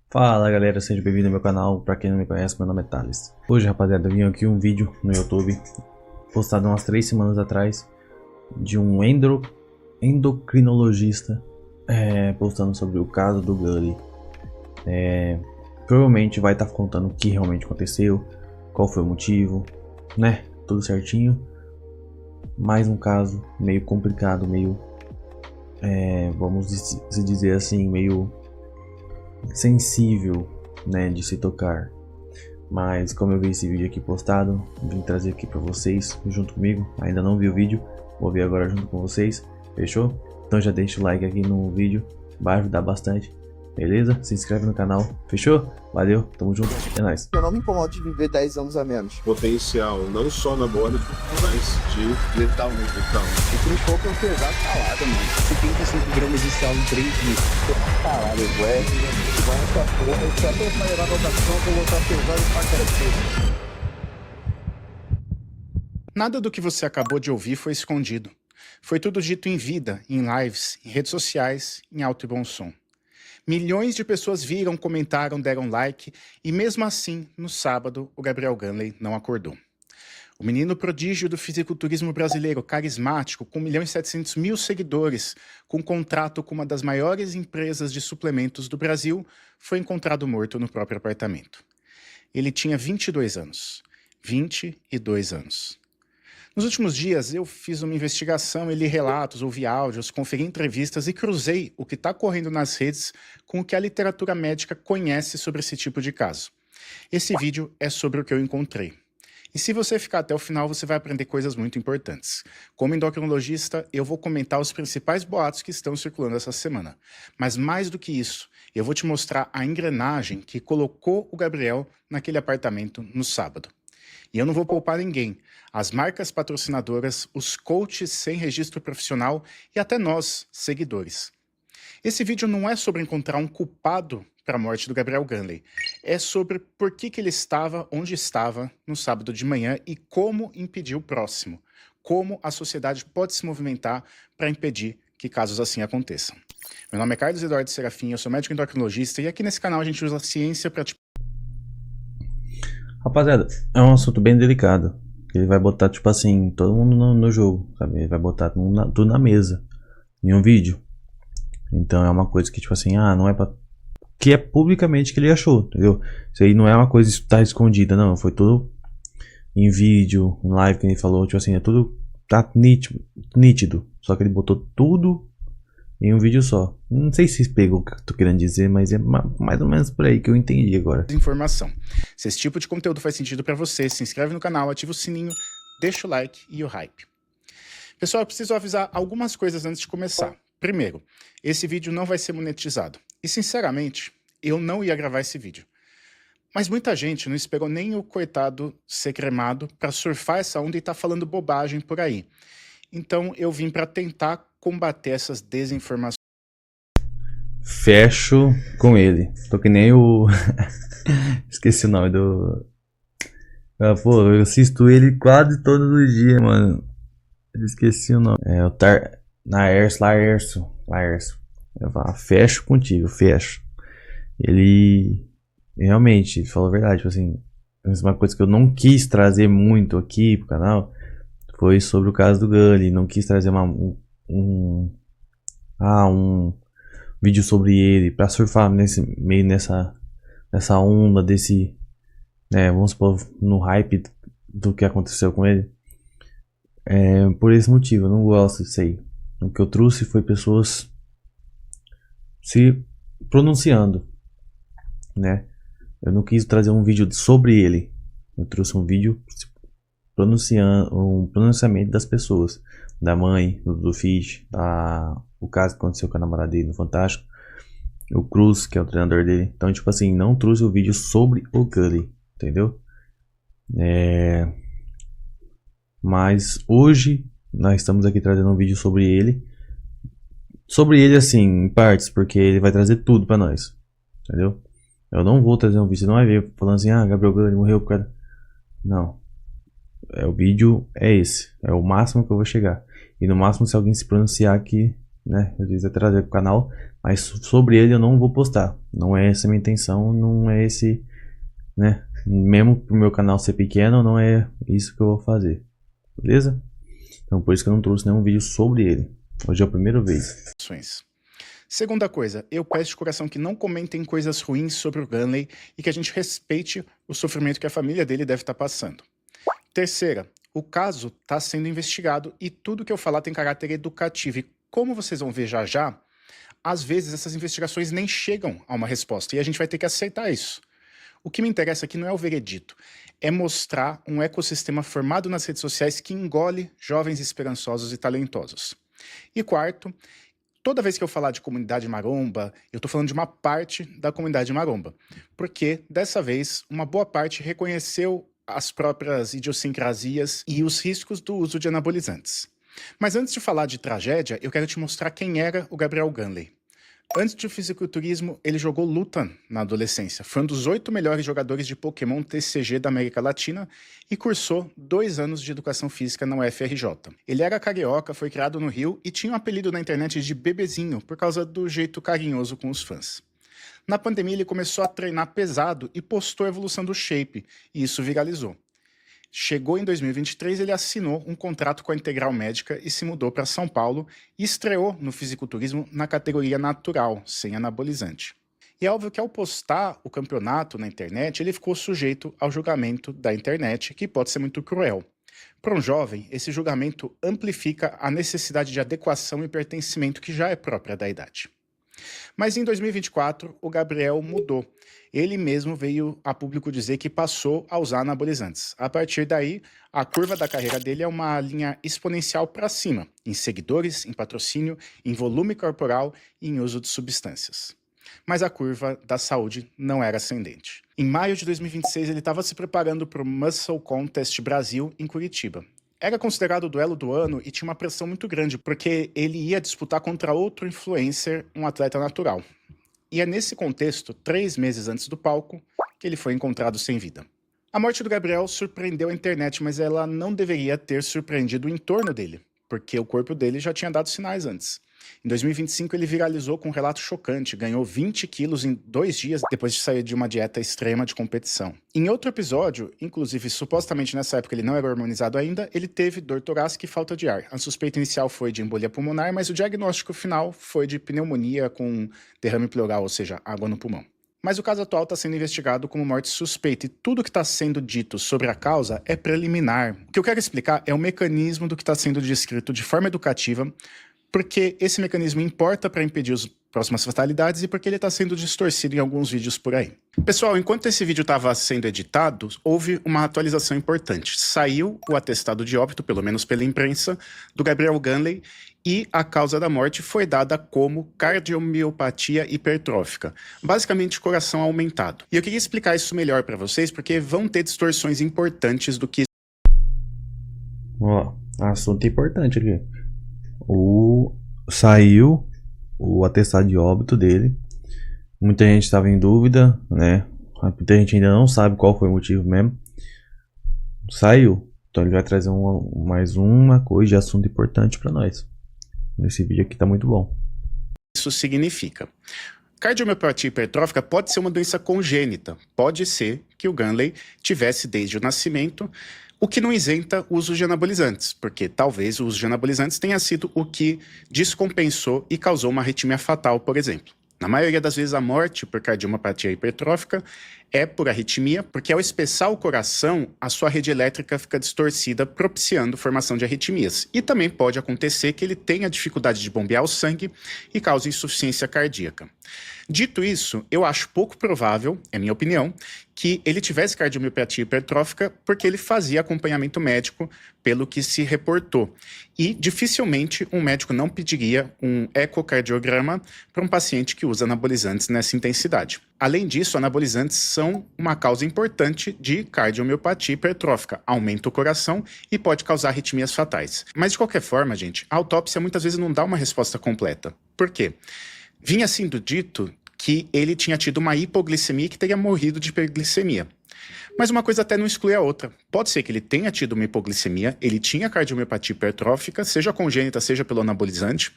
Fala galera, seja bem-vindo ao meu canal. Pra quem não me conhece, meu nome é Thales. Hoje, rapaziada, eu vim aqui um vídeo no YouTube postado umas 3 semanas atrás de um endocrinologista postando sobre o caso do Gully. Provavelmente vai estar contando o que realmente aconteceu, qual foi o motivo, né? Tudo certinho. Mais um caso meio complicado, meio vamos se dizer assim, meio sensível, né, de se tocar. Mas como eu vi esse vídeo aqui postado, vim trazer aqui pra vocês junto comigo. Ainda não vi o vídeo, vou ver agora junto com vocês, fechou? Então já deixa o like aqui no vídeo, vai ajudar bastante, beleza? Se inscreve no canal, fechou? Valeu, tamo junto, é nóis. Eu não me incomodo de viver 10 anos a menos. Potencial, não só na bola, mas de letalmente. E por pouco é um pesado salada, mano. 75 gramas de sal em 3 dias. Caralho, ué. Igual essa porra. Eu só tô pra levar a votação, vou voltar pesado pra crescer. Nada do que você acabou de ouvir foi escondido. Foi tudo dito em vida, em lives, em redes sociais, em alto e bom som. Milhões de pessoas viram, comentaram, deram like e mesmo assim, no sábado, o Gabriel Gunley não acordou. O menino prodígio do fisiculturismo brasileiro, carismático, com 1.700.000 seguidores, com contrato com uma das maiores empresas de suplementos do Brasil, foi encontrado morto no próprio apartamento. Ele tinha 22 anos. 22 anos. Nos últimos dias, eu fiz uma investigação, li relatos, ouvi áudios, conferi entrevistas e cruzei o que está correndo nas redes com o que a literatura médica conhece sobre esse tipo de caso. Esse vídeo é sobre o que eu encontrei. E se você ficar até o final, você vai aprender coisas muito importantes. Como endocrinologista, eu vou comentar os principais boatos que estão circulando essa semana. Mas mais do que isso, eu vou te mostrar a engrenagem que colocou o Gabriel naquele apartamento no sábado. E eu não vou poupar ninguém. As marcas patrocinadoras, os coaches sem registro profissional e até nós, seguidores. Esse vídeo não é sobre encontrar um culpado para a morte do Gabriel Gunley. É sobre por que ele estava onde estava no sábado de manhã e como impedir o próximo. Como a sociedade pode se movimentar para impedir que casos assim aconteçam. Meu nome é Carlos Eduardo Serafim, eu sou médico endocrinologista e aqui nesse canal a gente usa a ciência para Rapaziada, é um assunto bem delicado. Ele vai botar, tipo assim, todo mundo no jogo, sabe? Ele vai botar tudo na mesa, em um vídeo. Então é uma coisa que, tipo assim, não é pra... que é publicamente que ele achou, entendeu? Isso aí não é uma coisa que tá escondida, não. Foi tudo em vídeo, em live que ele falou, tipo assim, é tudo tá nítido. Só que ele botou tudo em um vídeo só. Não sei se pegou o que eu tô querendo dizer, mas é mais ou menos por aí que eu entendi agora. Informação. Se esse tipo de conteúdo faz sentido para você, se inscreve no canal, ativa o sininho, deixa o like e o hype. Pessoal, eu preciso avisar algumas coisas antes de começar. Primeiro, esse vídeo não vai ser monetizado. E sinceramente, eu não ia gravar esse vídeo. Mas muita gente não esperou nem o coitado ser cremado para surfar essa onda e tá falando bobagem por aí. Então eu vim para tentar combater essas desinformações. Fecho com ele. Tô que nem o... Esqueci o nome do... pô, eu assisto ele quase todos os dias, mano. Eu esqueci o nome. É o Laércio. Eu falo, fecho contigo, fecho. Ele realmente falou a verdade, tipo assim, uma coisa que eu não quis trazer muito aqui pro canal foi sobre o caso do Gully. Não quis trazer um vídeo sobre ele pra surfar nessa onda desse, né, vamos supor, no hype do que aconteceu com ele. Por esse motivo, eu não gosto disso aí. O que eu trouxe foi pessoas se pronunciando, né? Eu não quis trazer um vídeo sobre ele. Eu trouxe um vídeo pronunciando, um pronunciamento das pessoas, da mãe, do Fish, o caso que aconteceu com a namorada dele no Fantástico, o Cruz, que é o treinador dele. Então, tipo assim, não trouxe o vídeo sobre o Gully, entendeu? Mas hoje nós estamos aqui trazendo um vídeo sobre ele. Sobre ele assim, em partes, porque ele vai trazer tudo pra nós, entendeu? Eu não vou trazer um vídeo, você não vai ver falando assim, Gabriel Gunley morreu, cara. Não. O vídeo é esse. É o máximo que eu vou chegar. E no máximo se alguém se pronunciar aqui, né? Às vezes é trazer pro canal, mas sobre ele eu não vou postar. Não é essa a minha intenção, não é esse, né? Mesmo pro meu canal ser pequeno, não é isso que eu vou fazer, beleza? Então por isso que eu não trouxe nenhum vídeo sobre ele. Hoje é a primeira vez. Segunda coisa, eu peço de coração que não comentem coisas ruins sobre o Gunley e que a gente respeite o sofrimento que a família dele deve estar passando. Terceira, o caso está sendo investigado e tudo que eu falar tem caráter educativo. E como vocês vão ver já já, às vezes essas investigações nem chegam a uma resposta e a gente vai ter que aceitar isso. O que me interessa aqui não é o veredito, é mostrar um ecossistema formado nas redes sociais que engole jovens esperançosos e talentosos. E quarto, toda vez que eu falar de comunidade maromba, eu tô falando de uma parte da comunidade maromba, porque dessa vez uma boa parte reconheceu as próprias idiosincrasias e os riscos do uso de anabolizantes. Mas antes de falar de tragédia, eu quero te mostrar quem era o Gabriel Gunley. Antes do fisiculturismo, ele jogou luta na adolescência. Foi um dos 8 melhores jogadores de Pokémon TCG da América Latina e cursou 2 anos de educação física na UFRJ. Ele era carioca, foi criado no Rio e tinha um apelido na internet de Bebezinho por causa do jeito carinhoso com os fãs. Na pandemia, ele começou a treinar pesado e postou a evolução do shape, e isso viralizou. Chegou em 2023, ele assinou um contrato com a Integral Médica e se mudou para São Paulo e estreou no fisiculturismo na categoria natural, sem anabolizante. E é óbvio que ao postar o campeonato na internet, ele ficou sujeito ao julgamento da internet, que pode ser muito cruel. Para um jovem, esse julgamento amplifica a necessidade de adequação e pertencimento que já é própria da idade. Mas em 2024, o Gabriel mudou. Ele mesmo veio a público dizer que passou a usar anabolizantes. A partir daí, a curva da carreira dele é uma linha exponencial para cima, em seguidores, em patrocínio, em volume corporal e em uso de substâncias. Mas a curva da saúde não era ascendente. Em maio de 2026, ele estava se preparando para o Muscle Contest Brasil, em Curitiba. Era considerado o duelo do ano e tinha uma pressão muito grande, porque ele ia disputar contra outro influencer, um atleta natural. E é nesse contexto, 3 meses antes do palco, que ele foi encontrado sem vida. A morte do Gabriel surpreendeu a internet, mas ela não deveria ter surpreendido o entorno dele, porque o corpo dele já tinha dado sinais antes. Em 2025, ele viralizou com um relato chocante, ganhou 20 quilos em 2 dias depois de sair de uma dieta extrema de competição. Em outro episódio, inclusive supostamente nessa época ele não era hormonizado ainda, ele teve dor torácica e falta de ar. A suspeita inicial foi de embolia pulmonar, mas o diagnóstico final foi de pneumonia com derrame pleural, ou seja, água no pulmão. Mas o caso atual está sendo investigado como morte suspeita e tudo que está sendo dito sobre a causa é preliminar. O que eu quero explicar é o mecanismo do que está sendo descrito de forma educativa, porque esse mecanismo importa para impedir as próximas fatalidades e porque ele está sendo distorcido em alguns vídeos por aí. Pessoal, enquanto esse vídeo estava sendo editado, houve uma atualização importante. Saiu o atestado de óbito, pelo menos pela imprensa, do Gabriel Gunley e a causa da morte foi dada como cardiomiopatia hipertrófica, basicamente coração aumentado. E eu queria explicar isso melhor para vocês, porque vão ter distorções importantes do que... Ó, assunto importante aqui. Saiu o atestado de óbito dele. Muita gente estava em dúvida, né? Muita gente ainda não sabe qual foi o motivo mesmo. Saiu. Então ele vai trazer mais uma coisa de assunto importante para nós. Esse vídeo aqui tá muito bom. Isso significa. Cardiomiopatia hipertrófica pode ser uma doença congênita. Pode ser que o Gunley tivesse desde o nascimento, o que não isenta o uso de anabolizantes, porque talvez o uso de anabolizantes tenha sido o que descompensou e causou uma arritmia fatal, por exemplo. Na maioria das vezes, a morte por cardiomiopatia hipertrófica é por arritmia, porque ao espessar o coração, a sua rede elétrica fica distorcida, propiciando formação de arritmias. E também pode acontecer que ele tenha dificuldade de bombear o sangue e cause insuficiência cardíaca. Dito isso, eu acho pouco provável, é minha opinião, que ele tivesse cardiomiopatia hipertrófica porque ele fazia acompanhamento médico, pelo que se reportou. E dificilmente um médico não pediria um ecocardiograma para um paciente que usa anabolizantes nessa intensidade. Além disso, anabolizantes são uma causa importante de cardiomiopatia hipertrófica, aumenta o coração e pode causar arritmias fatais. Mas de qualquer forma, gente, a autópsia muitas vezes não dá uma resposta completa. Por quê? Vinha sendo dito que ele tinha tido uma hipoglicemia e que teria morrido de hiperglicemia. Mas uma coisa até não exclui a outra. Pode ser que ele tenha tido uma hipoglicemia, ele tinha cardiomiopatia hipertrófica, seja congênita, seja pelo anabolizante,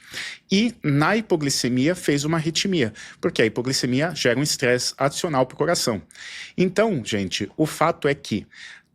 e na hipoglicemia fez uma arritmia, porque a hipoglicemia gera um estresse adicional para o coração. Então, gente, o fato é que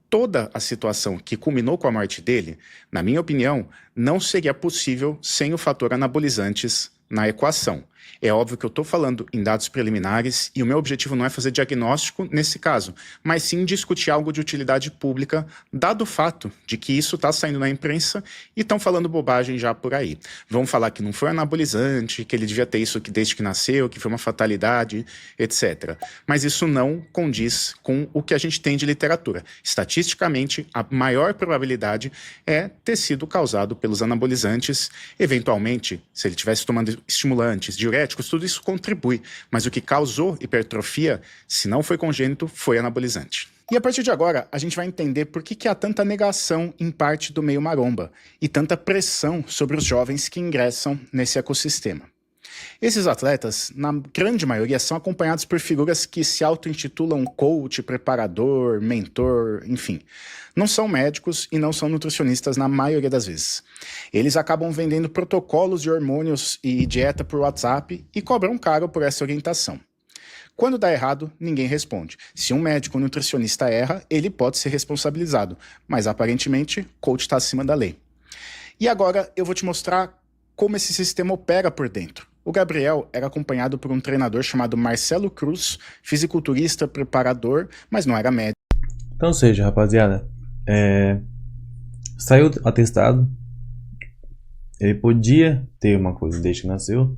toda a situação que culminou com a morte dele, na minha opinião, não seria possível sem o fator anabolizantes na equação. É óbvio que eu estou falando em dados preliminares e o meu objetivo não é fazer diagnóstico nesse caso, mas sim discutir algo de utilidade pública, dado o fato de que isso está saindo na imprensa e estão falando bobagem já por aí. Vão falar que não foi anabolizante, que ele devia ter isso desde que nasceu, que foi uma fatalidade, etc. Mas isso não condiz com o que a gente tem de literatura. Estatisticamente, a maior probabilidade é ter sido causado pelos anabolizantes. Eventualmente, se ele estivesse tomando estimulantes, diuréticos, tudo isso contribui, mas o que causou hipertrofia, se não foi congênito, foi anabolizante. E a partir de agora, a gente vai entender por que há tanta negação em parte do meio maromba e tanta pressão sobre os jovens que ingressam nesse ecossistema. Esses atletas, na grande maioria, são acompanhados por figuras que se auto-intitulam coach, preparador, mentor, enfim. Não são médicos e não são nutricionistas na maioria das vezes. Eles acabam vendendo protocolos de hormônios e dieta por WhatsApp e cobram caro por essa orientação. Quando dá errado, ninguém responde. Se um médico ou nutricionista erra, ele pode ser responsabilizado, mas aparentemente, coach está acima da lei. E agora eu vou te mostrar como esse sistema opera por dentro. O Gabriel era acompanhado por um treinador chamado Marcelo Cruz, fisiculturista, preparador, mas não era médico. Então seja, rapaziada, saiu atestado, ele podia ter uma coisa desde que nasceu,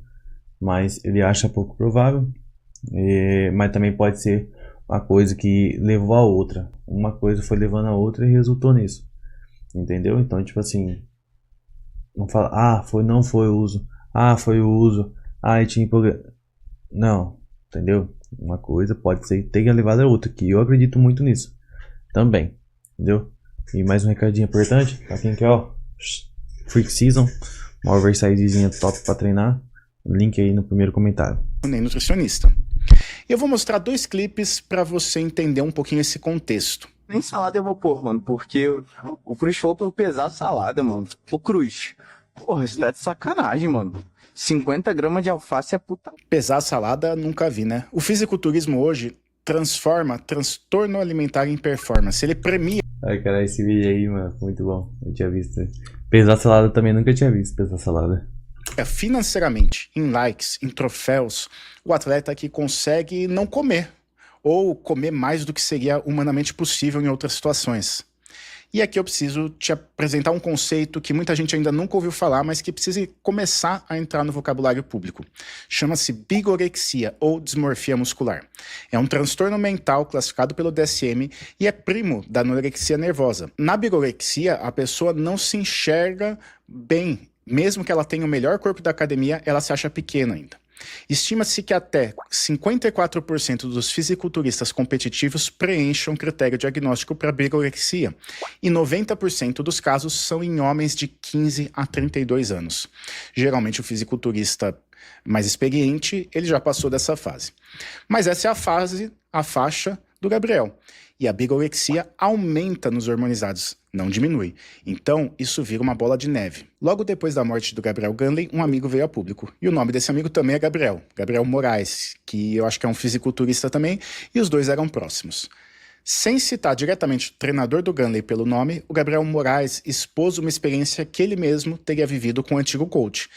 mas ele acha pouco provável, mas também pode ser uma coisa que levou a outra, uma coisa foi levando a outra e resultou nisso, entendeu? Então tipo assim, não fala, não foi o uso, foi o uso, e tinha hipoglifemia. Não, entendeu? Uma coisa pode ser que tenha levado a outra, que eu acredito muito nisso também, entendeu? E mais um recadinho importante pra quem quer, Freak Season, uma oversizezinha top pra treinar, link aí no primeiro comentário. Nem nutricionista. Eu vou mostrar 2 clipes pra você entender um pouquinho esse contexto. Nem salada eu vou pôr, mano, porque o Cruz falou pra eu pesar a salada, mano. Ô, Cruz, porra, isso é de sacanagem, mano. 50 gramas de alface é puta... Pesar a salada, nunca vi, né? O fisiculturismo hoje transforma transtorno alimentar em performance. Ele premia... Ai, cara, esse vídeo aí, mano, muito bom. Eu tinha visto. Pesar salada também nunca tinha visto, pesar salada. Financeiramente, em likes, em troféus, o atleta que consegue não comer, ou comer mais do que seria humanamente possível em outras situações. E aqui eu preciso te apresentar um conceito que muita gente ainda nunca ouviu falar, mas que precisa começar a entrar no vocabulário público. Chama-se bigorexia, ou dismorfia muscular. É um transtorno mental classificado pelo DSM e é primo da anorexia nervosa. Na bigorexia, a pessoa não se enxerga bem. Mesmo que ela tenha o melhor corpo da academia, ela se acha pequena ainda. Estima-se que até 54% dos fisiculturistas competitivos preencham critério diagnóstico para bigorexia e 90% dos casos são em homens de 15 a 32 anos. Geralmente o fisiculturista mais experiente, ele já passou dessa fase. Mas essa é a faixa do Gabriel. E a bigorexia aumenta nos hormonizados, não diminui. Então, isso vira uma bola de neve. Logo depois da morte do Gabriel Gunley, um amigo veio a público. E o nome desse amigo também é Gabriel Moraes, que eu acho que é um fisiculturista também, e os dois eram próximos. Sem citar diretamente o treinador do Gunley pelo nome, o Gabriel Moraes expôs uma experiência que ele mesmo teria vivido com o antigo coach.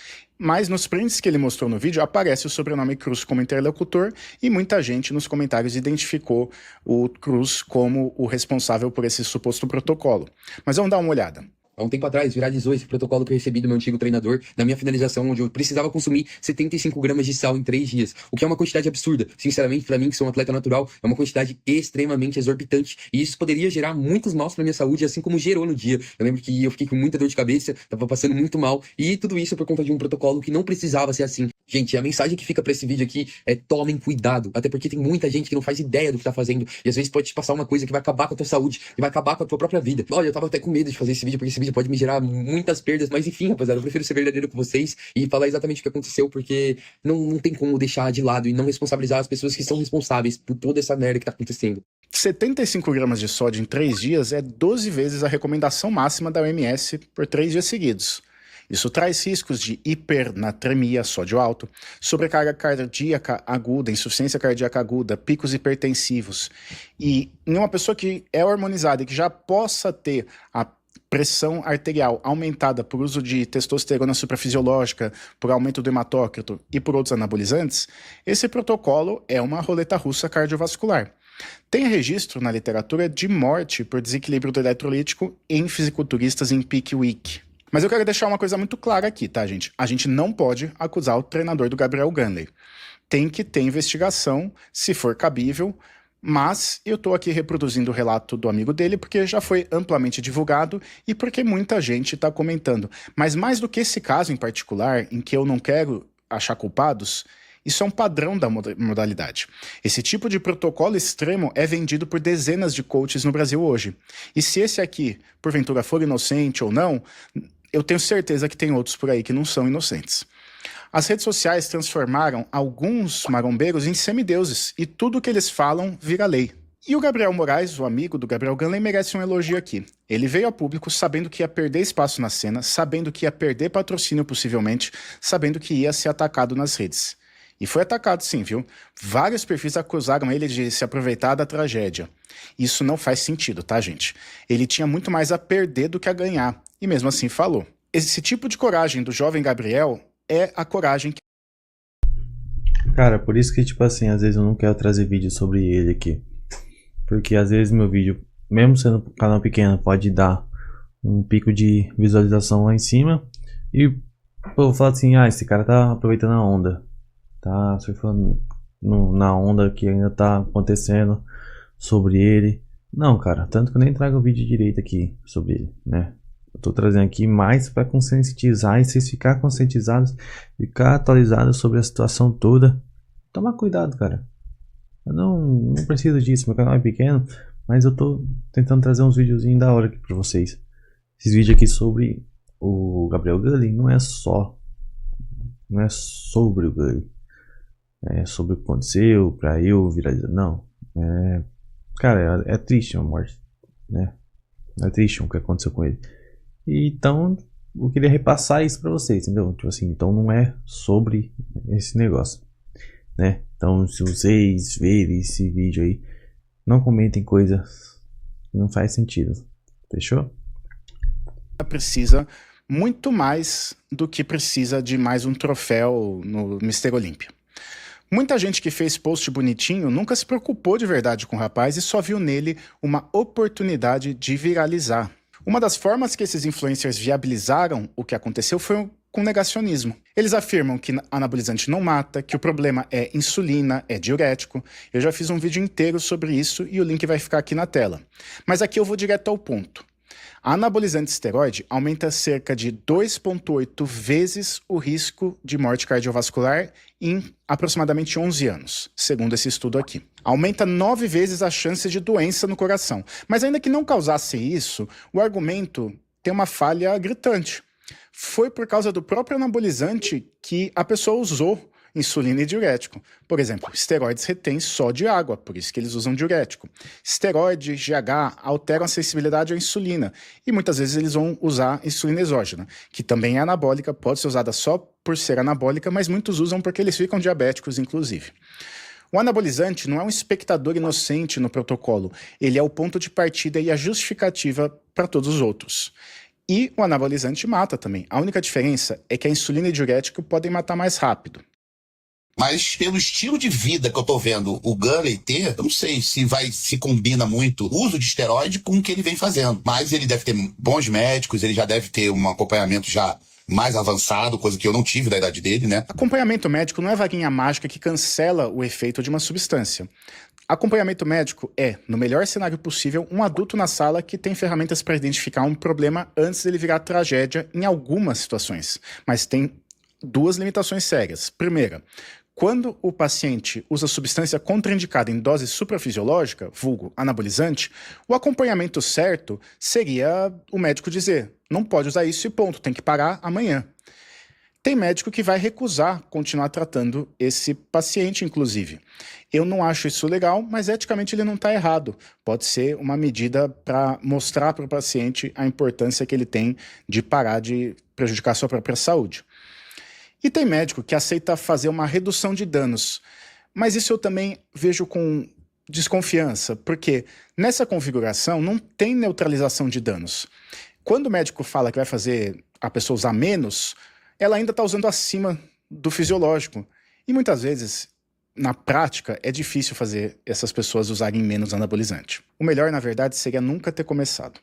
Mas nos prints que ele mostrou no vídeo aparece o sobrenome Cruz como interlocutor e muita gente nos comentários identificou o Cruz como o responsável por esse suposto protocolo. Mas vamos dar uma olhada. Há um tempo atrás, viralizou esse protocolo que eu recebi do meu antigo treinador na minha finalização, onde eu precisava consumir 75 gramas de sal em 3 dias, o que é uma quantidade absurda. Sinceramente, pra mim, que sou um atleta natural, é uma quantidade extremamente exorbitante, e isso poderia gerar muitos maus pra minha saúde, assim como gerou no dia. Eu lembro que eu fiquei com muita dor de cabeça, tava passando muito mal, e tudo isso por conta de um protocolo que não precisava ser assim. Gente, a mensagem que fica pra esse vídeo aqui é: tomem cuidado, até porque tem muita gente que não faz ideia do que tá fazendo, e às vezes pode te passar uma coisa que vai acabar com a tua saúde, e vai acabar com a tua própria vida. Olha, eu tava até com medo de fazer esse vídeo, porque esse vídeo estratégia pode me gerar muitas perdas, mas enfim, rapaziada, eu prefiro ser verdadeiro com vocês e falar exatamente o que aconteceu, porque não tem como deixar de lado e não responsabilizar as pessoas que são responsáveis por toda essa merda que tá acontecendo. 75 gramas de sódio em 3 dias é 12 vezes a recomendação máxima da OMS por 3 dias seguidos. Isso traz riscos de hipernatremia, sódio alto, sobrecarga cardíaca aguda, insuficiência cardíaca aguda, picos hipertensivos. E em uma pessoa que é hormonizada e que já possa ter a pressão arterial aumentada por uso de testosterona suprafisiológica, por aumento do hematócrito e por outros anabolizantes, esse protocolo é uma roleta russa cardiovascular. Tem registro na literatura de morte por desequilíbrio do eletrolítico em fisiculturistas em peak week. Mas eu quero deixar uma coisa muito clara aqui, tá, gente? A gente não pode acusar o treinador do Gabriel Gunley. Tem que ter investigação, se for cabível, mas eu tô aqui reproduzindo o relato do amigo dele porque já foi amplamente divulgado e porque muita gente tá comentando. Mas mais do que esse caso em particular, em que eu não quero achar culpados, isso é um padrão da modalidade. Esse tipo de protocolo extremo é vendido por dezenas de coaches no Brasil hoje. E se esse aqui, porventura, for inocente ou não, eu tenho certeza que tem outros por aí que não são inocentes. As redes sociais transformaram alguns marombeiros em semideuses e tudo que eles falam vira lei. E o Gabriel Moraes, o amigo do Gabriel Gunley, merece um elogio aqui. Ele veio a público sabendo que ia perder espaço na cena, sabendo que ia perder patrocínio possivelmente, sabendo que ia ser atacado nas redes. E foi atacado sim, viu? Vários perfis acusaram ele de se aproveitar da tragédia. Isso não faz sentido, tá, gente? Ele tinha muito mais a perder do que a ganhar, e mesmo assim falou. Esse tipo de coragem do jovem Gabriel é a coragem que... Cara, por isso que, tipo assim, às vezes eu não quero trazer vídeo sobre ele aqui. Porque às vezes meu vídeo, mesmo sendo um canal pequeno, pode dar um pico de visualização lá em cima. E pô, eu vou falar assim, esse cara tá aproveitando a onda. Tá surfando na onda que ainda tá acontecendo sobre ele. Não, cara, tanto que eu nem trago vídeo direito aqui sobre ele, né? Eu tô trazendo aqui mais para conscientizar e vocês ficar conscientizados, ficar atualizados sobre a situação toda. Toma cuidado, cara. Eu não preciso disso, meu canal é pequeno, mas eu tô tentando trazer uns videozinhos da hora aqui pra vocês. Esses vídeos aqui sobre o Gabriel Gunley não é sobre o Gunley. É sobre o que aconteceu, pra eu viralizar. Não. Cara, é triste a morte, né? É triste o que aconteceu com ele. E, então, eu queria repassar isso pra vocês, entendeu? Tipo assim, então não é sobre esse negócio, né? Então, se vocês verem esse vídeo aí, não comentem coisas que não faz sentido. Fechou? Precisa muito mais do que precisa de mais um troféu no Mr. Olímpia. Muita gente que fez post bonitinho nunca se preocupou de verdade com o rapaz e só viu nele uma oportunidade de viralizar. Uma das formas que esses influencers viabilizaram o que aconteceu foi com negacionismo. Eles afirmam que anabolizante não mata, que o problema é insulina, é diurético. Eu já fiz um vídeo inteiro sobre isso e o link vai ficar aqui na tela. Mas aqui eu vou direto ao ponto. A anabolizante esteroide aumenta cerca de 2,8 vezes o risco de morte cardiovascular em aproximadamente 11 anos, segundo esse estudo aqui. Aumenta 9 vezes a chance de doença no coração. Mas ainda que não causasse isso, o argumento tem uma falha gritante. Foi por causa do próprio anabolizante que a pessoa usou insulina e diurético. Por exemplo, esteroides retêm só de água, por isso que eles usam diurético. Esteroide, GH, alteram a sensibilidade à insulina e muitas vezes eles vão usar insulina exógena, que também é anabólica, pode ser usada só por ser anabólica, mas muitos usam porque eles ficam diabéticos, inclusive. O anabolizante não é um espectador inocente no protocolo, ele é o ponto de partida e a justificativa para todos os outros. E o anabolizante mata também. A única diferença é que a insulina e diurético podem matar mais rápido. Mas pelo estilo de vida que eu tô vendo o Gunley ter, eu não sei se combina muito o uso de esteroide com o que ele vem fazendo. Mas ele deve ter bons médicos, ele já deve ter um acompanhamento já mais avançado, coisa que eu não tive da idade dele, né? Acompanhamento médico não é vaguinha mágica que cancela o efeito de uma substância. Acompanhamento médico é, no melhor cenário possível, um adulto na sala que tem ferramentas para identificar um problema antes dele virar tragédia em algumas situações. Mas tem duas limitações sérias. Primeira, Quando o paciente usa substância contraindicada em dose suprafisiológica, vulgo anabolizante, o acompanhamento certo seria o médico dizer: não pode usar isso e ponto, tem que parar amanhã. Tem médico que vai recusar continuar tratando esse paciente, inclusive. Eu não acho isso legal, mas eticamente ele não está errado. Pode ser uma medida para mostrar para o paciente a importância que ele tem de parar de prejudicar a sua própria saúde. E tem médico que aceita fazer uma redução de danos, mas isso eu também vejo com desconfiança, porque nessa configuração não tem neutralização de danos. Quando o médico fala que vai fazer a pessoa usar menos, ela ainda está usando acima do fisiológico. E muitas vezes, na prática, é difícil fazer essas pessoas usarem menos anabolizante. O melhor, na verdade, seria nunca ter começado.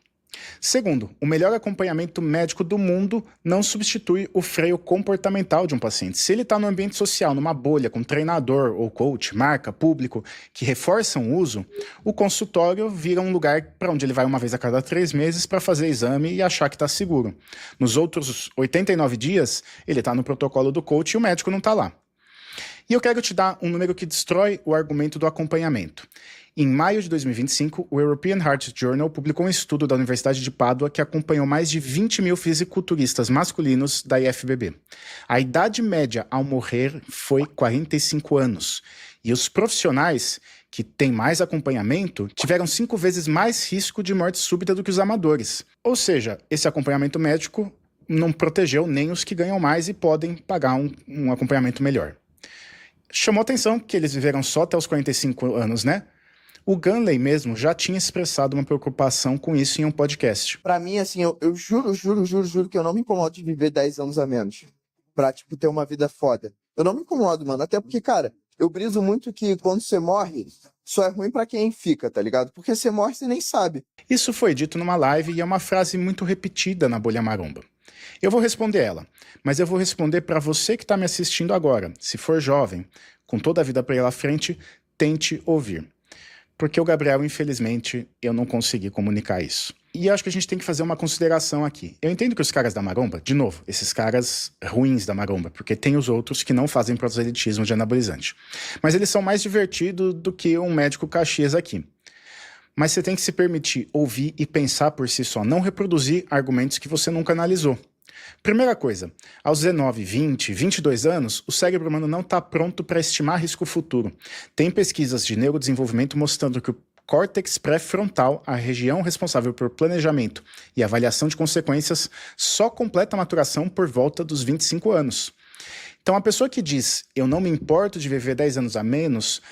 Segundo, o melhor acompanhamento médico do mundo não substitui o freio comportamental de um paciente. Se ele está no ambiente social, numa bolha, com treinador ou coach, marca, público, que reforçam o uso, o consultório vira um lugar para onde ele vai uma vez a cada 3 meses para fazer exame e achar que está seguro. Nos outros 89 dias, ele está no protocolo do coach e o médico não está lá. E eu quero te dar um número que destrói o argumento do acompanhamento. Em maio de 2025, o European Heart Journal publicou um estudo da Universidade de Pádua que acompanhou mais de 20 mil fisiculturistas masculinos da IFBB. A idade média ao morrer foi 45 anos. E os profissionais que têm mais acompanhamento tiveram 5 vezes mais risco de morte súbita do que os amadores. Ou seja, esse acompanhamento médico não protegeu nem os que ganham mais e podem pagar um acompanhamento melhor. Chamou atenção que eles viveram só até os 45 anos, né? O Gunley mesmo já tinha expressado uma preocupação com isso em um podcast. Pra mim, assim, eu juro que eu não me incomodo de viver 10 anos a menos. Pra, tipo, ter uma vida foda. Eu não me incomodo, mano. Até porque, cara, eu briso muito que quando você morre, só é ruim pra quem fica, tá ligado? Porque você morre, você nem sabe. Isso foi dito numa live e é uma frase muito repetida na bolha maromba. Eu vou responder ela, mas eu vou responder pra você que tá me assistindo agora. Se for jovem, com toda a vida pela frente, tente ouvir. Porque o Gabriel, infelizmente, eu não consegui comunicar isso. E acho que a gente tem que fazer uma consideração aqui. Eu entendo que os caras da maromba, de novo, esses caras ruins da maromba, porque tem os outros que não fazem proselitismo de anabolizante. Mas eles são mais divertidos do que um médico Caxias aqui. Mas você tem que se permitir ouvir e pensar por si só, não reproduzir argumentos que você nunca analisou. Primeira coisa, aos 19, 20, 22 anos, o cérebro humano não está pronto para estimar risco futuro. Tem pesquisas de neurodesenvolvimento mostrando que o córtex pré-frontal, a região responsável por planejamento e avaliação de consequências, só completa a maturação por volta dos 25 anos. Então a pessoa que diz, eu não me importo de viver 10 anos a menos,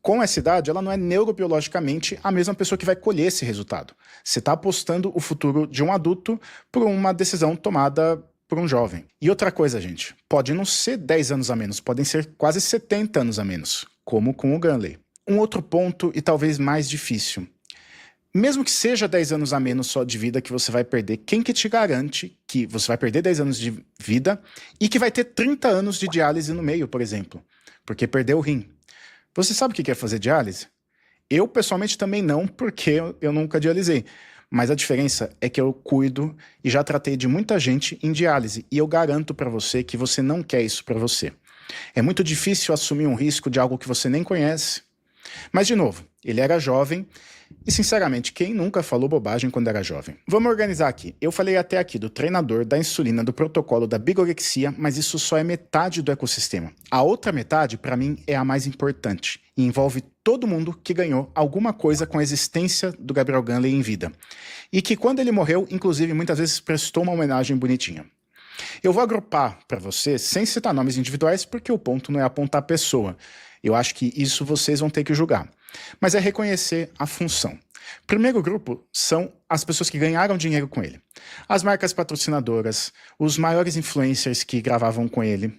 com essa idade, ela não é neurobiologicamente a mesma pessoa que vai colher esse resultado. Você está apostando o futuro de um adulto por uma decisão tomada por um jovem. E outra coisa, gente, pode não ser 10 anos a menos, podem ser quase 70 anos a menos, como com o Gunley. Um outro ponto, e talvez mais difícil. Mesmo que seja 10 anos a menos só de vida que você vai perder, quem que te garante que você vai perder 10 anos de vida e que vai ter 30 anos de diálise no meio, por exemplo? Porque perdeu o rim. Você sabe o que é fazer diálise? Eu, pessoalmente, também não, porque eu nunca dialisei. Mas a diferença é que eu cuido e já tratei de muita gente em diálise. E eu garanto pra você que você não quer isso pra você. É muito difícil assumir um risco de algo que você nem conhece. Mas, de novo, ele era jovem e, sinceramente, quem nunca falou bobagem quando era jovem? Vamos organizar aqui. Eu falei até aqui do treinador, da insulina, do protocolo, da bigorexia, mas isso só é metade do ecossistema. A outra metade, para mim, é a mais importante e envolve todo mundo que ganhou alguma coisa com a existência do Gabriel Gunley em vida. E que, quando ele morreu, inclusive, muitas vezes prestou uma homenagem bonitinha. Eu vou agrupar para você, sem citar nomes individuais, porque o ponto não é apontar a pessoa. Eu acho que isso vocês vão ter que julgar. Mas é reconhecer a função. Primeiro grupo são as pessoas que ganharam dinheiro com ele. As marcas patrocinadoras, os maiores influencers que gravavam com ele.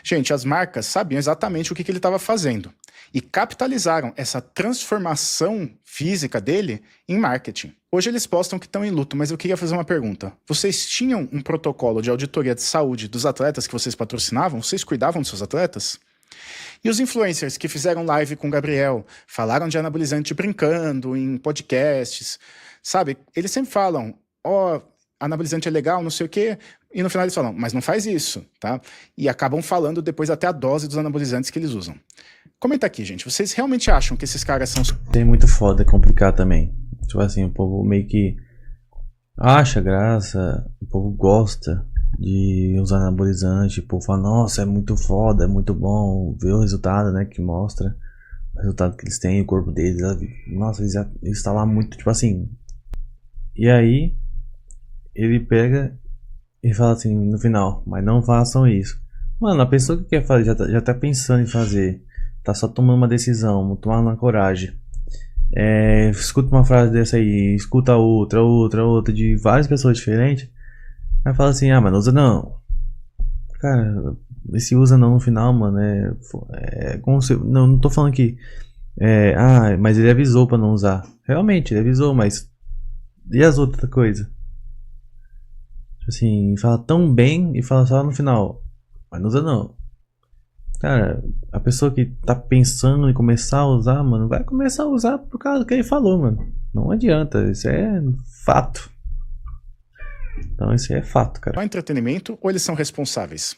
Gente, as marcas sabiam exatamente o que ele estava fazendo. E capitalizaram essa transformação física dele em marketing. Hoje eles postam que estão em luto, mas eu queria fazer uma pergunta. Vocês tinham um protocolo de auditoria de saúde dos atletas que vocês patrocinavam? Vocês cuidavam dos seus atletas? E os influencers que fizeram live com o Gabriel, falaram de anabolizante brincando em podcasts, sabe? Eles sempre falam, anabolizante é legal, não sei o quê. e no final eles falam, mas não faz isso, tá? E acabam falando depois até a dose dos anabolizantes que eles usam. Comenta aqui, gente, vocês realmente acham que esses caras são... Tem muito foda, é complicado também. Tipo assim, o povo meio que acha graça, o povo gosta de usar anabolizante, o povo fala, nossa, é muito foda, é muito bom ver o resultado, né, que mostra o resultado que eles têm, o corpo deles, nossa, eles estão lá muito, tipo assim. E aí, ele pega e fala assim, no final, mas não façam isso. Mano, a pessoa que quer fazer, já tá pensando em fazer, tá só tomando uma decisão, tomando uma coragem. Escuta uma frase dessa aí, escuta outra, de várias pessoas diferentes. Aí fala assim, mas não usa não. Cara, esse usa não no final, mano, é como se... Não tô falando que... mas ele avisou pra não usar. Realmente, ele avisou, mas... E as outras coisas? Assim, fala tão bem e fala só no final. Mas não usa não. Cara, a pessoa que tá pensando em começar a usar, mano, vai começar a usar por causa do que ele falou, mano. Não adianta, isso é fato. Então isso é fato, cara. Só entretenimento ou eles são responsáveis?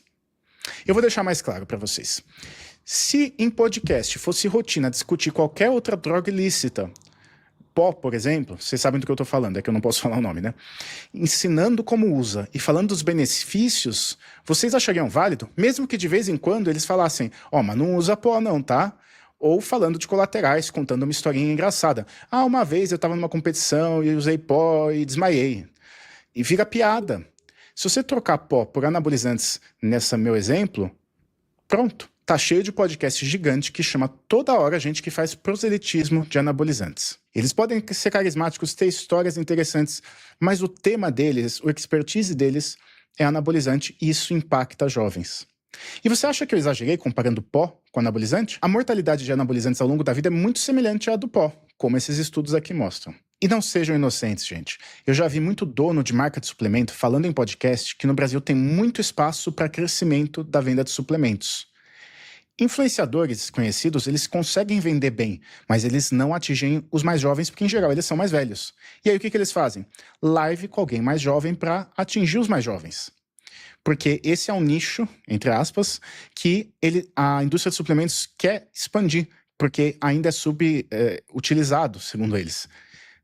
Eu vou deixar mais claro pra vocês. Se em podcast fosse rotina discutir qualquer outra droga ilícita, pó, por exemplo, vocês sabem do que eu tô falando, é que eu não posso falar o nome, né? Ensinando como usa e falando dos benefícios, vocês achariam válido? Mesmo que de vez em quando eles falassem, mas não usa pó não, tá? Ou falando de colaterais, contando uma historinha engraçada. Uma vez eu tava numa competição e usei pó e desmaiei. E vira piada. Se você trocar pó por anabolizantes nesse meu exemplo, pronto. Tá cheio de podcast gigante que chama toda hora gente que faz proselitismo de anabolizantes. Eles podem ser carismáticos, ter histórias interessantes, mas o tema deles, o expertise deles é anabolizante e isso impacta jovens. E você acha que eu exagerei comparando pó com anabolizante? A mortalidade de anabolizantes ao longo da vida é muito semelhante à do pó, como esses estudos aqui mostram. E não sejam inocentes, gente. Eu já vi muito dono de marca de suplemento falando em podcast que no Brasil tem muito espaço para crescimento da venda de suplementos. Influenciadores conhecidos, eles conseguem vender bem, mas eles não atingem os mais jovens porque, em geral, eles são mais velhos. E aí, o que eles fazem? Live com alguém mais jovem para atingir os mais jovens. Porque esse é um nicho, entre aspas, que a indústria de suplementos quer expandir, porque ainda é subutilizado, segundo eles.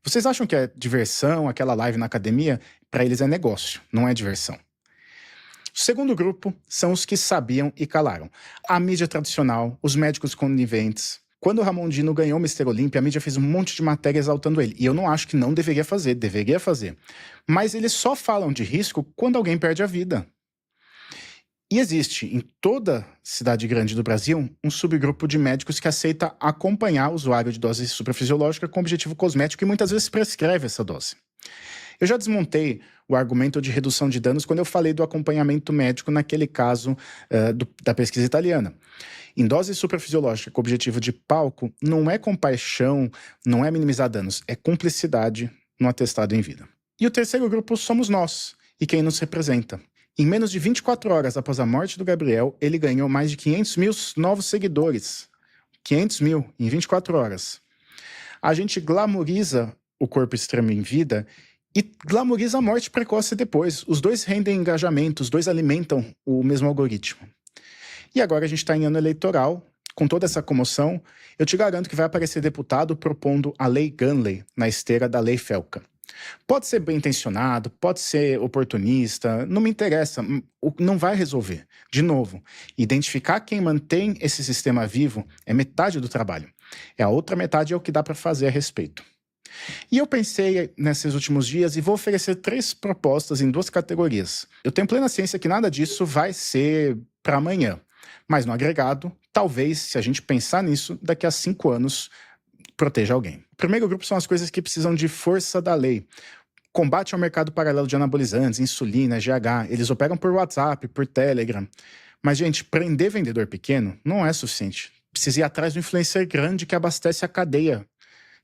Vocês acham que é diversão, aquela live na academia? Para eles é negócio, não é diversão. O segundo grupo são os que sabiam e calaram. A mídia tradicional, os médicos coniventes. Quando o Ramon Dino ganhou o Mr. Olímpia, a mídia fez um monte de matéria exaltando ele. E eu não acho que não deveria fazer. Mas eles só falam de risco quando alguém perde a vida. E existe, em toda cidade grande do Brasil, um subgrupo de médicos que aceita acompanhar o usuário de dose suprafisiológica com objetivo cosmético e muitas vezes prescreve essa dose. Eu já desmontei o argumento de redução de danos quando eu falei do acompanhamento médico naquele caso da pesquisa italiana. Em dose suprafisiológica com objetivo de palco, não é compaixão, não é minimizar danos, é cumplicidade no atestado em vida. E o terceiro grupo somos nós, e quem nos representa. Em menos de 24 horas após a morte do Gabriel, ele ganhou mais de 500 mil novos seguidores. 500 mil em 24 horas. A gente glamoriza o corpo extremo em vida e glamoriza a morte precoce depois. Os dois rendem engajamento, os dois alimentam o mesmo algoritmo. E agora a gente está em ano eleitoral, com toda essa comoção, eu te garanto que vai aparecer deputado propondo a Lei Gunley na esteira da Lei Felca. Pode ser bem intencionado, pode ser oportunista, não me interessa, não vai resolver. De novo, identificar quem mantém esse sistema vivo é metade do trabalho. A outra metade é o que dá para fazer a respeito. E eu pensei nesses últimos dias e vou oferecer 3 propostas em 2 categorias. Eu tenho plena ciência que nada disso vai ser para amanhã, mas no agregado, talvez, se a gente pensar nisso, daqui a 5 anos, proteja alguém. O primeiro grupo são as coisas que precisam de força da lei. Combate ao mercado paralelo de anabolizantes, insulina, GH, eles operam por WhatsApp, por Telegram. Mas, gente, prender vendedor pequeno não é suficiente. Precisa ir atrás do influencer grande que abastece a cadeia,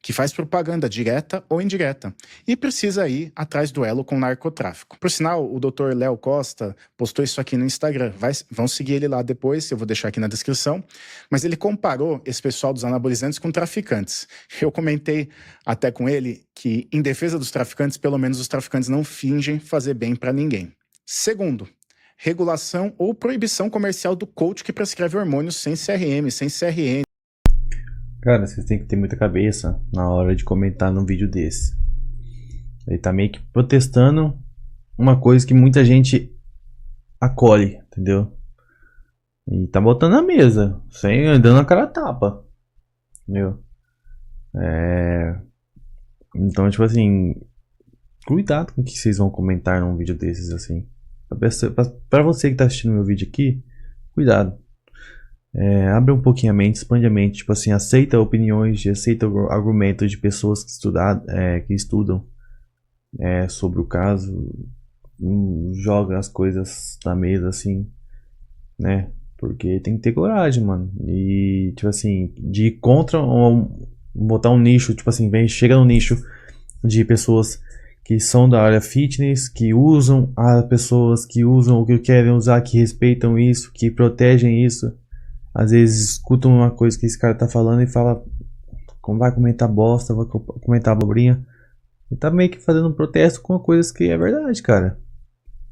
que faz propaganda direta ou indireta, e precisa ir atrás do elo com o narcotráfico. Por sinal, o Dr. Léo Costa postou isso aqui no Instagram, vão seguir ele lá depois, eu vou deixar aqui na descrição, mas ele comparou esse pessoal dos anabolizantes com traficantes. Eu comentei até com ele que, em defesa dos traficantes, pelo menos os traficantes não fingem fazer bem para ninguém. Segundo, regulação ou proibição comercial do coach que prescreve hormônios sem CRM, sem CRN. Cara, vocês têm que ter muita cabeça na hora de comentar num vídeo desse. Ele tá meio que protestando uma coisa que muita gente acolhe, entendeu? E tá botando na mesa, sem dando a cara a tapa, entendeu? Então, tipo assim, cuidado com o que vocês vão comentar num vídeo desses, assim. Pra você que tá assistindo meu vídeo aqui, cuidado. Abre um pouquinho a mente, expande a mente, tipo assim, aceita opiniões, aceita argumentos de pessoas que estudam sobre o caso, joga as coisas na mesa, assim, né? Porque tem que ter coragem, mano. E, tipo assim, de ir contra ou botar um nicho, tipo assim, chega no nicho de pessoas que são da área fitness, que usam as pessoas que usam o que querem usar, que respeitam isso, que protegem isso. Às vezes escutam uma coisa que esse cara tá falando e fala, como vai comentar bosta, vai comentar abobrinha. Ele tá meio que fazendo um protesto com coisas que é verdade, cara.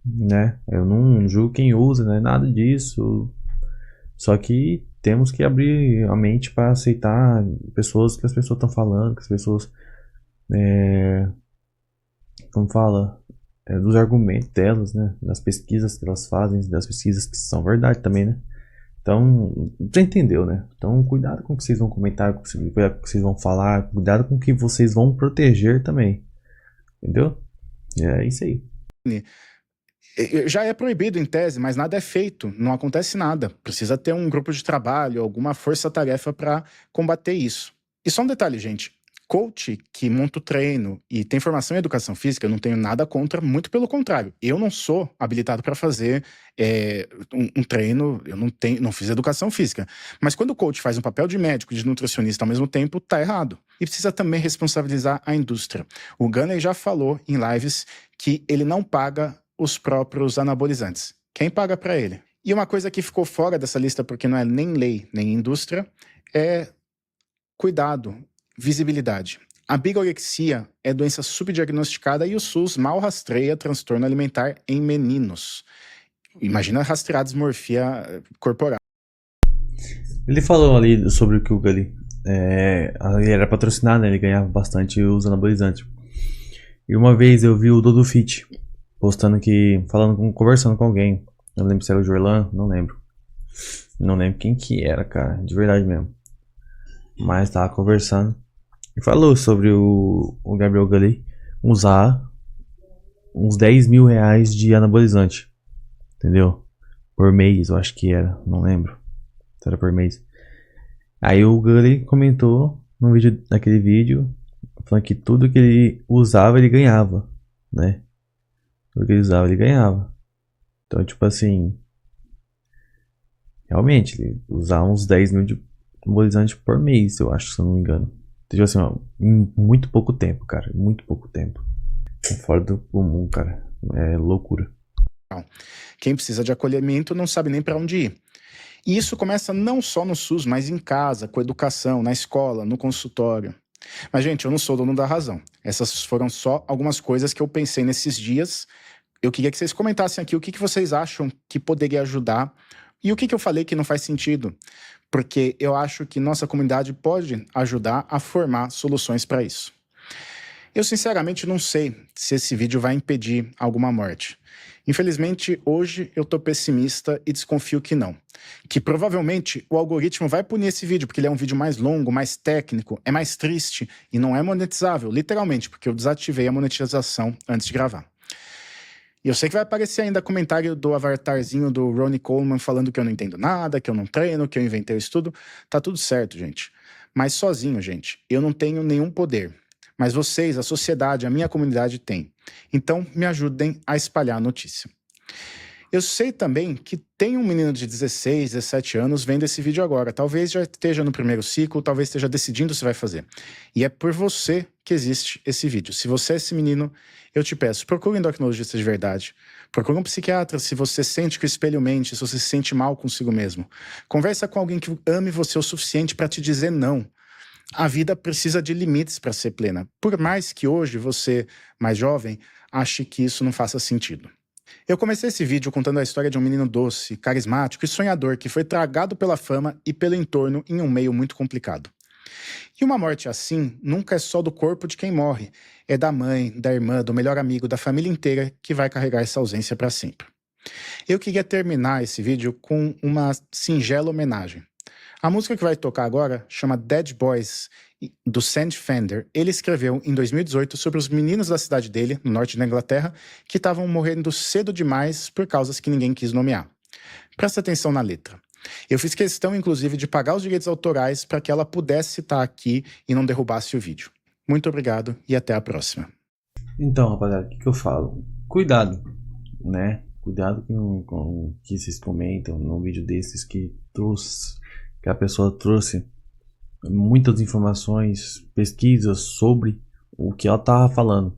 Né? Eu não julgo quem usa, não é nada disso. Só que temos que abrir a mente para aceitar pessoas que as pessoas estão falando, que as pessoas, como fala, dos argumentos delas, né? Das pesquisas que elas fazem, das pesquisas que são verdade também, né? Então, você entendeu, né? Então, cuidado com o que vocês vão comentar, cuidado com o que vocês vão falar, cuidado com o que vocês vão proteger também. Entendeu? É isso aí. Já é proibido em tese, mas nada é feito, não acontece nada. Precisa ter um grupo de trabalho, alguma força-tarefa para combater isso. E só um detalhe, gente. Coach que monta o treino e tem formação em educação física, eu não tenho nada contra, muito pelo contrário. Eu não sou habilitado para fazer um treino, eu não fiz educação física. Mas quando o coach faz um papel de médico e de nutricionista ao mesmo tempo, tá errado. E precisa também responsabilizar a indústria. O Gunner já falou em lives que ele não paga os próprios anabolizantes. Quem paga para ele? E uma coisa que ficou fora dessa lista, porque não é nem lei, nem indústria, é cuidado, visibilidade. A bigorexia é doença subdiagnosticada e o SUS mal rastreia transtorno alimentar em meninos. Imagina rastrear dismorfia corporal. Ele falou ali sobre o Kuga ali. Ele era patrocinado, né? Ele ganhava bastante os anabolizantes. E uma vez eu vi o Dodo Fit postando que, conversando com alguém. Eu não lembro se era o Jorlan, não lembro. Não lembro quem que era, cara, de verdade mesmo. Mas tava conversando e falou sobre o Gabriel Gali usar uns 10 mil reais de anabolizante, entendeu? Por mês, eu acho que era, não lembro se era por mês. Aí o Gali comentou naquele vídeo falando que tudo que ele usava ele ganhava, né? Tudo que ele usava ele ganhava. Então, tipo assim, realmente ele usava uns 10 mil de anabolizante por mês, eu acho, se eu não me engano. Tipo assim, ó, em muito pouco tempo, cara. Muito pouco tempo. É fora do comum, cara. É loucura. Quem precisa de acolhimento não sabe nem para onde ir. E isso começa não só no SUS, mas em casa, com educação, na escola, no consultório. Mas, gente, eu não sou dono da razão. Essas foram só algumas coisas que eu pensei nesses dias. Eu queria que vocês comentassem aqui o que vocês acham que poderia ajudar e o que eu falei que não faz sentido. Porque eu acho que nossa comunidade pode ajudar a formar soluções para isso. Eu sinceramente não sei se esse vídeo vai impedir alguma morte. Infelizmente, hoje eu tô pessimista e desconfio que não. Que provavelmente o algoritmo vai punir esse vídeo, porque ele é um vídeo mais longo, mais técnico, é mais triste e não é monetizável, literalmente, porque eu desativei a monetização antes de gravar. E eu sei que vai aparecer ainda comentário do avatarzinho do Ronnie Coleman falando que eu não entendo nada, que eu não treino, que eu inventei isso tudo. Tá tudo certo, gente. Mas sozinho, gente, eu não tenho nenhum poder. Mas vocês, a sociedade, a minha comunidade tem. Então, me ajudem a espalhar a notícia. Eu sei também que tem um menino de 16, 17 anos vendo esse vídeo agora. Talvez já esteja no primeiro ciclo, talvez esteja decidindo se vai fazer. E é por você que existe esse vídeo. Se você é esse menino, eu te peço, procure um endocrinologista de verdade. Procure um psiquiatra se você sente que o espelho mente, se você se sente mal consigo mesmo. Conversa com alguém que ame você o suficiente para te dizer não. A vida precisa de limites para ser plena. Por mais que hoje você, mais jovem, ache que isso não faça sentido. Eu comecei esse vídeo contando a história de um menino doce, carismático e sonhador que foi tragado pela fama e pelo entorno em um meio muito complicado. E uma morte assim nunca é só do corpo de quem morre, é da mãe, da irmã, do melhor amigo, da família inteira que vai carregar essa ausência para sempre. Eu queria terminar esse vídeo com uma singela homenagem. A música que vai tocar agora chama Dead Boys, do Sandy Fender. Ele escreveu em 2018 sobre os meninos da cidade dele, no norte da Inglaterra, que estavam morrendo cedo demais por causas que ninguém quis nomear. Presta atenção na letra. Eu fiz questão, inclusive, de pagar os direitos autorais para que ela pudesse estar aqui e não derrubasse o vídeo. Muito obrigado e até a próxima. Então, rapaziada, o que eu falo? Cuidado, né? Cuidado com o que vocês comentam num vídeo desses que a pessoa trouxe muitas informações, pesquisas sobre o que ela estava falando.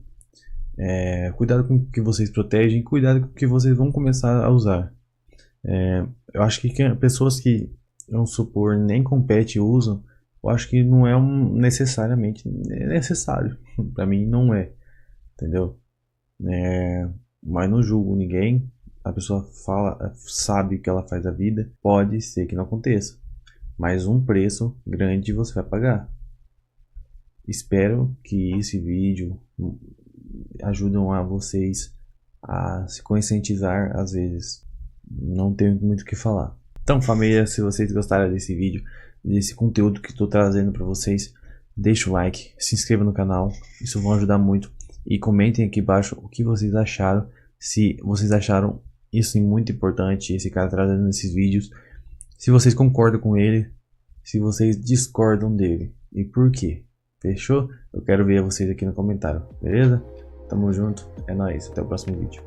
Cuidado com o que vocês protegem, cuidado com o que vocês vão começar a usar. Eu acho que pessoas que, vamos supor, nem competem e usam, eu acho que não é necessariamente necessário. Pra mim não é, entendeu? Mas não julgo ninguém. A pessoa sabe o que ela faz da vida, pode ser que não aconteça, mas um preço grande você vai pagar. Espero que esse vídeo ajude a vocês a se conscientizar. Às vezes não tenho muito o que falar. Então, família, se vocês gostaram desse vídeo, desse conteúdo que estou trazendo para vocês, deixa o like, se inscreva no canal, isso vai ajudar muito. E comentem aqui embaixo o que vocês acharam, se vocês acharam isso muito importante, esse cara trazendo esses vídeos, se vocês concordam com ele, se vocês discordam dele e por quê. Fechou? Eu quero ver vocês aqui no comentário, beleza? Tamo junto, é nóis, até o próximo vídeo.